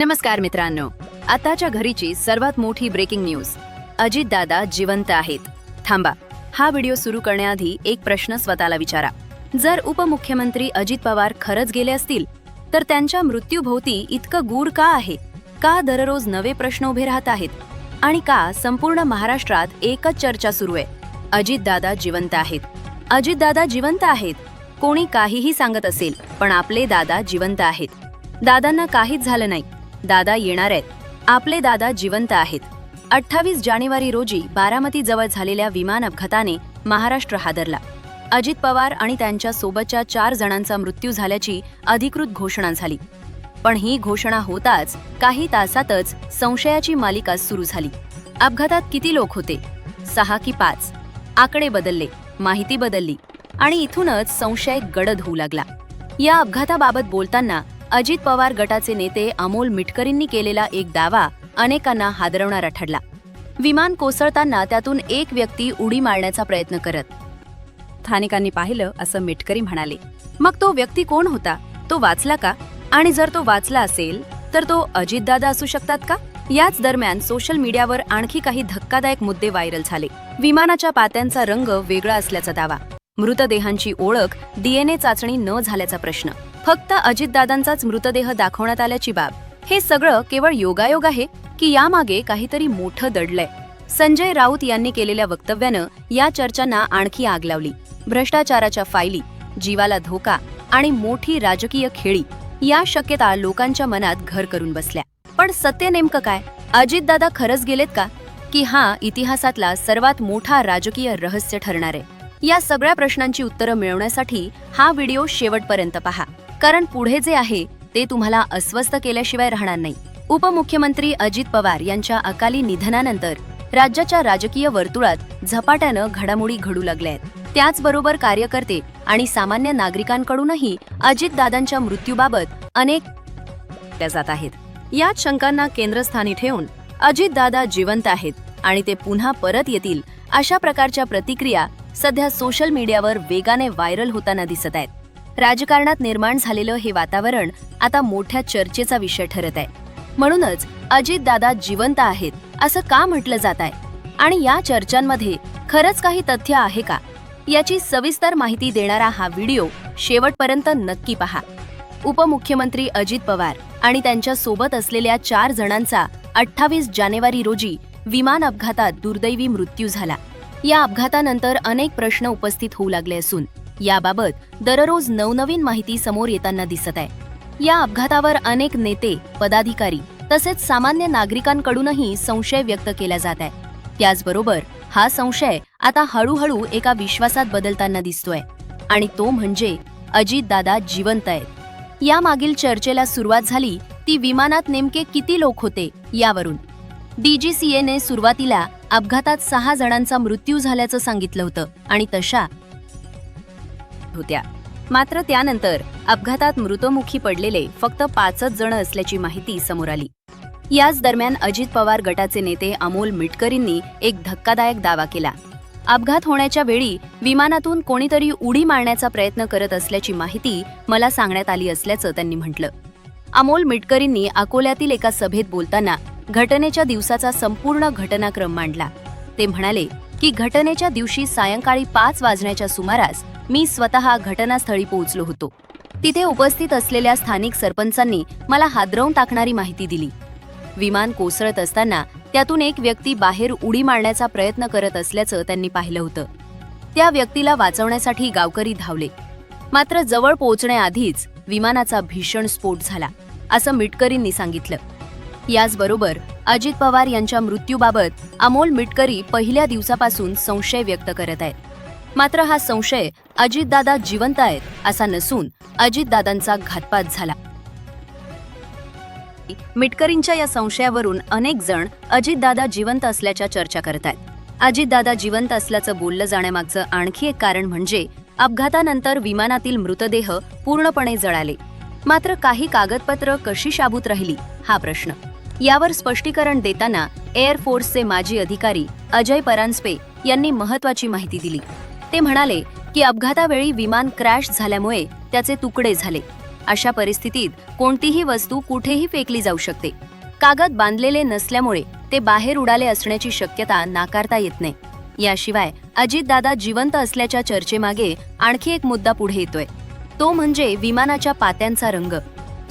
नमस्कार मित्रांनो, आताच्या घडीची सर्वात मोठी ब्रेकिंग न्यूज. अजितदादा जिवंत आहेत. थांबा, हा व्हिडिओ सुरू करण्याआधी एक प्रश्न स्वतःला विचारा. जर उपमुख्यमंत्री अजित पवार खरंच गेले असतील तर त्यांच्या मृत्यूभोवती इतकं गूढ का आहे? का दररोज नवे प्रश्न उभे राहत आहेत? आणि का संपूर्ण महाराष्ट्रात एकच चर्चा सुरू आहे, अजितदादा जिवंत आहेत, अजितदादा जिवंत आहेत. कोणी काहीही सांगत असेल, पण आपले दादा जिवंत आहेत. दादांना काहीच झालं नाही, दादा येणार आहेत, आपले दादा जिवंत आहेत. 28 जानेवारी रोजी बारामतीजवळ झालेल्या विमान अपघाताने महाराष्ट्र हादरला. अजित पवार आणि त्यांच्या सोबतच्या 4 जणांचा मृत्यू झाल्याची अधिकृत घोषणा झाली. पण ही घोषणा होताच काही तासातच संशयाची मालिका सुरू झाली. अपघातात किती लोक होते? 6 की 5? आकडे बदलले, माहिती बदलली आणि इथूनच संशय गडद होऊ लागला. या अपघाताबाबत बोलताना अजित पवार गटाचे नेते अमोल मिटकरींनी केलेला एक दावा अनेकांना हादरवणारा ठरला. विमान कोसळताना त्यातून एक व्यक्ती उडी मारण्याचा प्रयत्न करत स्थानिकांनी पाहिलं, असं मिटकरी म्हणाले. मग तो व्यक्ती कोण होता? तो वाचला का? आणि जर तो वाचला असेल तर तो अजितदादा असू शकतात का? याच दरम्यान सोशल मीडियावर आणखी काही धक्कादायक मुद्दे व्हायरल झाले. विमानाच्या पात्यांचा रंग वेगळा असल्याचा दावा, मृतदेहांची ओळख DNA चाचणी न झाल्याचा प्रश्न, फक्त अजितदादांचाच मृतदेह दाखवण्यात आल्याची बाब. हे सगळं केवळ योगायोग आहे की यामागे काहीतरी मोठं दडलंय? संजय राऊत यांनी केलेल्या वक्तव्यानं या चर्चांना आणखी आग लावली. भ्रष्टाचाराच्या फायली, जीवाला धोका आणि मोठी राजकीय खेळी या शक्यता लोकांच्या मनात घर करून बसल्या. पण सत्य नेमकं काय? अजितदादा खरंच गेलेत का? की हा इतिहासातला सर्वात मोठा राजकीय रहस्य ठरणार आहे? या सगळ्या प्रश्नांची उत्तरं मिळवण्यासाठी हा व्हिडिओ शेवटपर्यंत पहा, कारण पुढे जे आहे ते तुम्हाला अस्वस्थ केल्याशिवाय राहणार नाही. उपमुख्यमंत्री अजित पवार यांच्या अकाली निधनानंतर राज्याच्या राजकीय वर्तुळात झपाट्यानं घडामोडी घडू लागल्या आहेत. त्याचबरोबर कार्यकर्ते आणि सामान्य नागरिकांकडूनही अजितदादांच्या मृत्यूबाबत अनेक जात आहेत. याच शंकांना केंद्रस्थानी ठेवून अजितदादा जिवंत आहेत आणि ते पुन्हा परत येतील अशा प्रकारच्या प्रतिक्रिया सध्या सोशल मीडियावर वेगाने व्हायरल होताना दिसत आहेत. राजकारणात निर्माण झालेलं हे वातावरण आता मोठ्या चर्चेचा विषय ठरत आहे. म्हणूनच अजितदादा जिवंत आहेत असं का म्हटलं जात आहे आणि या चर्चांमध्ये खरंच काही तथ्य आहे का, याची सविस्तर माहिती देणारा हा व्हिडिओ शेवटपर्यंत नक्की पहा. उपमुख्यमंत्री अजित पवार आणि त्यांच्या सोबत असलेल्या 4 जणांचा 28 जानेवारी रोजी विमान अपघातात दुर्दैवी मृत्यू झाला. या अपघातानंतर अनेक प्रश्न उपस्थित होऊ लागले असून याबाबत दररोज नवनवीन माहिती समोर येताना दिसत आहे. या अपघातावर अनेक नेते, पदाधिकारी तसेच सामान्य नागरिकांकडूनही संशय व्यक्त केला जात आहे. त्याचबरोबर हा संशय आता हळूहळू एका विश्वासात बदलताना दिसतोय आणि तो म्हणजे अजितदादा जिवंत आहेत. यामागील चर्चेला सुरुवात झाली ती विमानात नेमके किती लोक होते यावरून. DGCAने सुरुवातीला अपघातात 6 जणांचा मृत्यू झाल्याचं सांगितलं होतं आणि तशा होत्या. मात्र त्यानंतर अपघातात मृत्युमुखी पडलेले फक्त 5च जण असल्याची माहिती समोर आली. याच दरम्यान अजित पवार गटाचे नेते अमोल मिटकरींनी एक धक्कादायक दावा केला. अपघात होण्याच्या वेळी विमानातून कोणीतरी उडी मारण्याचा प्रयत्न करत असल्याची माहिती मला सांगण्यात आली असल्याचं त्यांनी म्हटलं. अमोल मिटकरींनी अकोल्यातील एका सभेत बोलताना घटनेच्या दिवसाचा संपूर्ण घटनाक्रम मांडला. ते म्हणाले की घटनेच्या दिवशी सायंकाळी 5 वाजण्याच्या सुमारास मी स्वतः घटनास्थळी पोहोचलो होतो. तिथे उपस्थित असलेल्या स्थानिक सरपंचांनी मला हादरवून टाकणारी माहिती दिली. विमान कोसळत असताना त्यातून एक व्यक्ती बाहेर उडी मारण्याचा प्रयत्न करत असल्याचं त्यांनी पाहिलं होतं. त्या व्यक्तीला वाचवण्यासाठी गावकरी धावले, मात्र जवळ पोहोचण्याआधीच विमानाचा भीषण स्फोट झाला, असं मिटकरींनी सांगितलं. याचबरोबर अजित पवार यांच्या मृत्यूबाबत अमोल मिटकरी पहिल्या दिवसापासून संशय व्यक्त करत आहेत. मात्र हा संशय अजितदादा जिवंत आहेत असा नसून अजितदादांचा घातपात झाला. मिटकरींच्या या संशयावरून अनेक जण अजितदादा जिवंत असल्याच्या चर्चा करत आहेत. अजितदादा जिवंत असल्याचं बोललं जाण्यामागचं आणखी एक कारण म्हणजे अपघातानंतर विमानातील मृतदेह पूर्णपणे जळाले, मात्र काही कागदपत्र कशी शाबूत राहिली हा प्रश्न. यावर स्पष्टीकरण देताना एअर फोर्सचे माजी अधिकारी अजय परांजपे यांनी महत्त्वाची माहिती दिली. ते म्हणाले की अपघातावेळी विमान क्रॅश झाल्यामुळे त्याचे तुकडे झाले. अशा परिस्थितीत कोणतीही वस्तू कुठेही फेकली जाऊ शकते. कागद बांधलेले नसल्यामुळे ते बाहेर उडाले असण्याची शक्यता नाकारता येत नाही. याशिवाय अजितदादा जिवंत असल्याच्या चर्चेमागे आणखी एक मुद्दा पुढे येतोय, तो म्हणजे विमानाच्या पात्यांचा रंग.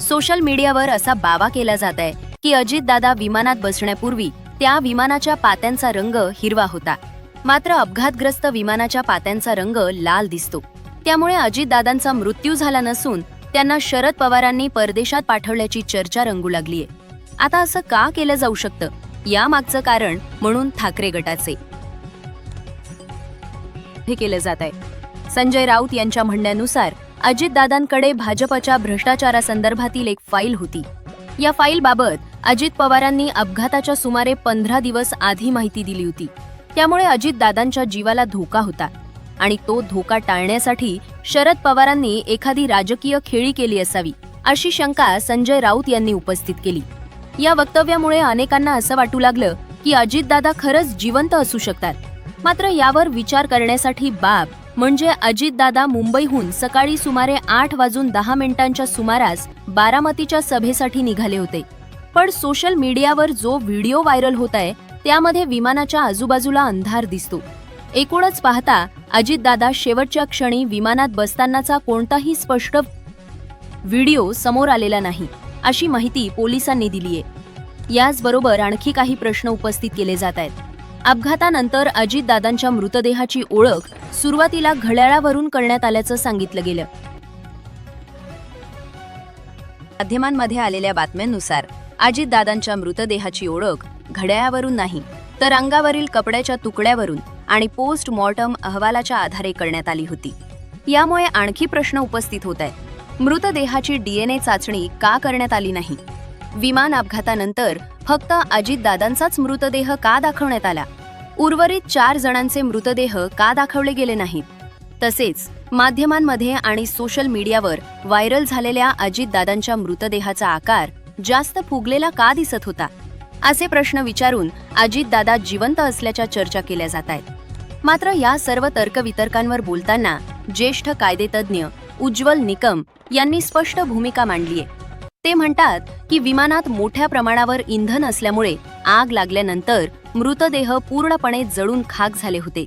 सोशल मीडियावर असा दावा केला जात आहे की अजितदादा विमानात बसण्यापूर्वी त्या विमानाच्या पात्यांचा रंग हिरवा होता. मात्र अपघातग्रस्त विमानाच्या पात्यांचा रंग लाल दिसतो. त्यामुळे अजितदादांचा मृत्यू झाला नसून त्यांना शरद पवारांनी परदेशात पाठवल्याची चर्चा रंगू लागलीय. आता असं का केलं जाऊ शकतं, यामागचं कारण म्हणून ठाकरे गटाचे हे केलं जात आहे. संजय राऊत यांच्या म्हणण्यानुसार अजितदादांकडे भाजपच्या भ्रष्टाचारासंदर्भातील एक फाईल होती. या फाईलबाबत अजित पवारांनी अपघाताच्या सुमारे 15 दिवस आधी माहिती दिली होती. त्यामुळे अजितदादांच्या जीवाला धोका होता आणि तो धोका टाळण्यासाठी शरद पवारांनी एखादी राजकीय खेळी केली असावी, अशी शंका संजय राऊत यांनी उपस्थित केली. या वक्तव्यामुळे अनेकांना असं वाटू लागलं की अजितदादा खरंच जिवंत असू शकतात. मात्र यावर विचार करण्यासाठी बाब म्हणजे अजितदादा मुंबईहून सकाळी सुमारे 8:10 सुमारास बारामतीच्या सभेसाठी निघाले होते. पण सोशल मीडियावर जो व्हिडिओ व्हायरल होत आहे त्यामध्ये विमानाच्या आजूबाजूला अंधार दिसतो. एकूणच पाहता अजितदादा शेवटच्या क्षणी विमानात बसतानाचा कोणताही स्पष्ट व्हिडिओ समोर आलेला नाही, अशी माहिती पोलिसांनी दिलीये. याचबरोबर आणखी काही प्रश्न उपस्थित केले जात आहेत. अपघातानंतर अजितदादांच्या मृतदेहाची ओळख सुरुवातीला घड्याळावरून करण्यात आल्याचं सांगितलं गेलं. माध्यमांमध्ये आलेल्या बातम्यांनुसार अजितदादांच्या मृतदेहाची ओळख घड्याळावरून नाही तर अंगावरील कपड्याच्या तुकड्यावरून आणि पोस्टमॉर्टम अहवालाच्या आधारे करण्यात आली होती. यामुळे आणखी प्रश्न उपस्थित होत आहेत. मृतदेहाची DNA चाचणी का करण्यात आली नाही? विमान अपघातानंतर फक्त अजितदादांचाच मृतदेह का दाखवण्यात आला? उर्वरित 4 जणांचे मृतदेह का दाखवले गेले नाहीत? तसेच माध्यमांमध्ये आणि सोशल मीडियावर व्हायरल झालेल्या अजितदादांच्या मृतदेहाचा आकार जास्त फुगलेला का दिसत होता? असे प्रश्न विचारून अजितदादा जिवंत असल्याच्या चर्चा केल्या जात आहेत. मात्र या सर्व तर्कवितर्कांवर बोलताना ज्येष्ठ कायदेतज्ञ उज्ज्वल निकम यांनी स्पष्ट भूमिका मांडलीय. ते म्हणतात की विमानात मोठ्या प्रमाणावर इंधन असल्यामुळे आग लागल्यानंतर मृतदेह पूर्णपणे जळून खाक झाले होते.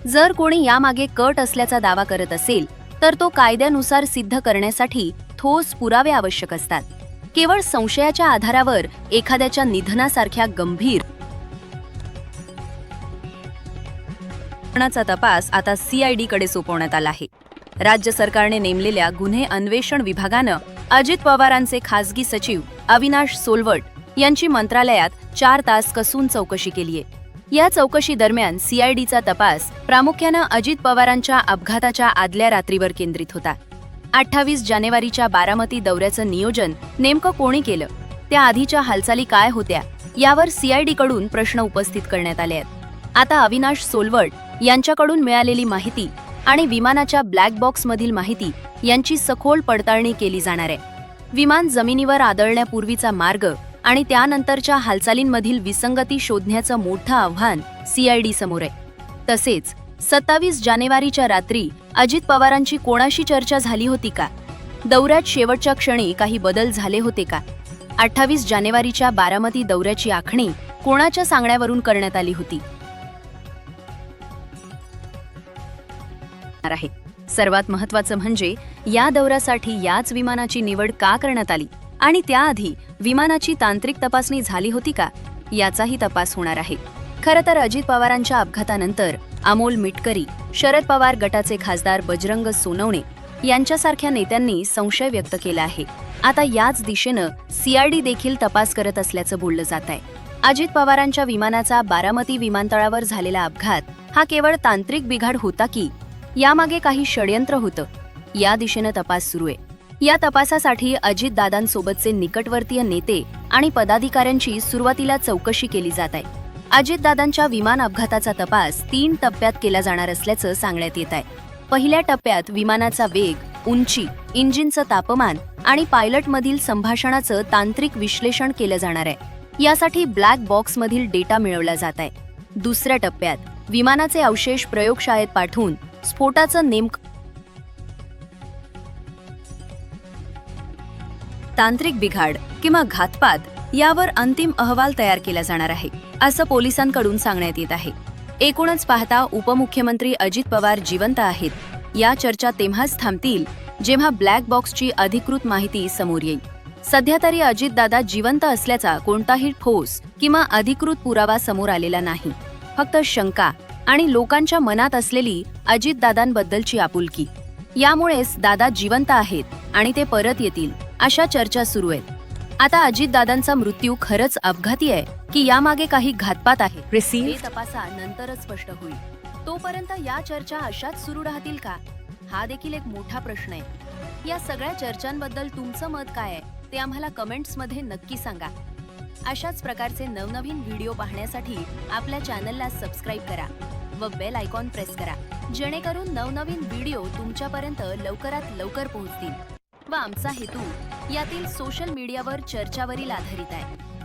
जर कोणी यामागे कट असल्याचा दावा करत असेल तर तो कायद्यानुसार सिद्ध करण्यासाठी ठोस पुरावे आवश्यक असतात. केवळ संशयाच्या आधारावर एखाद्याच्या निधनासारख्या गंभीर घटनेचा तपास आता CID कडे सोपवण्यात आला आहे. राज्य सरकारने नेमलेल्या गुन्हे अन्वेषण विभागानं अजित पवारांचे खासगी सचिव अविनाश सोलवट यांची मंत्रालयात 4 तास कसून चौकशी केलीय. या चौकशी दरम्यान CIDचा तपास प्रामुख्यानं अजित पवारांच्या अपघाताच्या आदल्या रात्रीवर केंद्रित होता. 28 जानेवारीच्या बारामती दौऱ्याचं नियोजन नेमकं कोणी केलं, त्या आधीच्या हालचाली काय होत्या, यावर CID कडून प्रश्न उपस्थित करण्यात आले आहेत. आता अविनाश सोलवट यांच्याकडून मिळालेली माहिती आणि विमानाच्या ब्लॅक बॉक्समधील माहिती यांची सखोल पडताळणी केली जाणार आहे. विमान जमिनीवर आदळण्यापूर्वीचा मार्ग आणि त्यानंतरच्या हालचालींमधील विसंगती शोधण्याचं मोठं आव्हान CID समोर आहे. तसेच 27 जानेवारीच्या रात्री अजित पवारांची कोणाशी चर्चा झाली होती का? दौऱ्यात शेवटच्या क्षणी काही बदल झाले होते का? 28 जानेवारीच्या बारामती दौऱ्याची आखणी कोणाच्या सांगण्यावरून करण्यात आली होती? आहे. सर्वात महत्त्वाचं म्हणजे या दौऱ्यासाठी याच विमानाची निवड का करण्यात आली आणि त्याआधी विमानाची तांत्रिक तपासणी झाली होती का, याचाही तपास होणार आहे. खरं तर अजित पवारांच्या अपघातानंतर अमोल मिटकरी, शरद पवार गटाचे खासदार बजरंग सोनवणे यांच्यासारख्या नेत्यांनी संशय व्यक्त केला आहे. आता याच दिशेनं CID देखील तपास करत असल्याचं बोललं जात आहे. अजित पवारांच्या विमानाचा बारामती विमानतळावर झालेला अपघात हा केवळ तांत्रिक बिघाड होता की यामागे काही षडयंत्र होतं, या दिशेनं तपास सुरू आहे. या तपासासाठी अजितदादांसोबतचे निकटवर्तीय नेते आणि पदाधिकाऱ्यांची सुरुवातीला चौकशी केली जात आहे. अजितदादांच्या विमान अपघाताचा तपास 3 टप्प्यात केला जाणार असल्याचं सांगण्यात येत आहे. पहिल्या टप्प्यात विमानाचा वेग, उंची, इंजिनचं तापमान आणि पायलटमधील संभाषणाचं तांत्रिक विश्लेषण केलं जाणार आहे. यासाठी ब्लॅक बॉक्समधील डेटा मिळवला जात आहे. दुसऱ्या टप्प्यात विमानाचे अवशेष प्रयोगशाळेत पाठवून स्फोटाचं नेमकं तांत्रिक बिघाड किंवा घातपात यावर अंतिम अहवाल तयार केला जाणार आहे, असं पोलिसांकडून सांगण्यात येत आहे. एकूणच पाहता उपमुख्यमंत्री अजित पवार जिवंत आहेत, या चर्चा तेव्हाच थांबतील जेव्हा ब्लॅक बॉक्सची अधिकृत माहिती समोर येईल. सध्या तरी अजितदादा जिवंत असल्याचा कोणताही ठोस किंवा अधिकृत पुरावा समोर आलेला नाही. फक्त शंका आणि लोकांच्या मनात असलेली अजितदादांबद्दलची आपुलकी. यामुळेच दादा जिवंत आहेत आणि ते परत येतील अशा चर्चा सुरू आहेत. आता अजितदादांचा मृत्यू खरंच अपघाती आहे की यामागे काही घातपात आहे, हे तपासा नंतरच स्पष्ट होईल. तोपर्यंत या चर्चा अशाच सुरू राहतील का? हा देखील एक मोठा प्रश्न आहे. या सगळ्या चर्चांबद्दल तुमचं मत काय आहे ते आम्हाला कमेंट्समध्ये नक्की सांगा. अशाच प्रकारचे नवनवीन व्हिडिओ पाहण्यासाठी आपल्या चॅनलला सबस्क्राईब करा व बेल आयकॉन प्रेस करा, जेणेकरून नवनवीन व्हिडिओ तुमच्यापर्यंत लवकरात लवकर पोहोचतील. व आमचा हेतू यातील सोशल मीडियावर चर्चावरील आधारित आहे.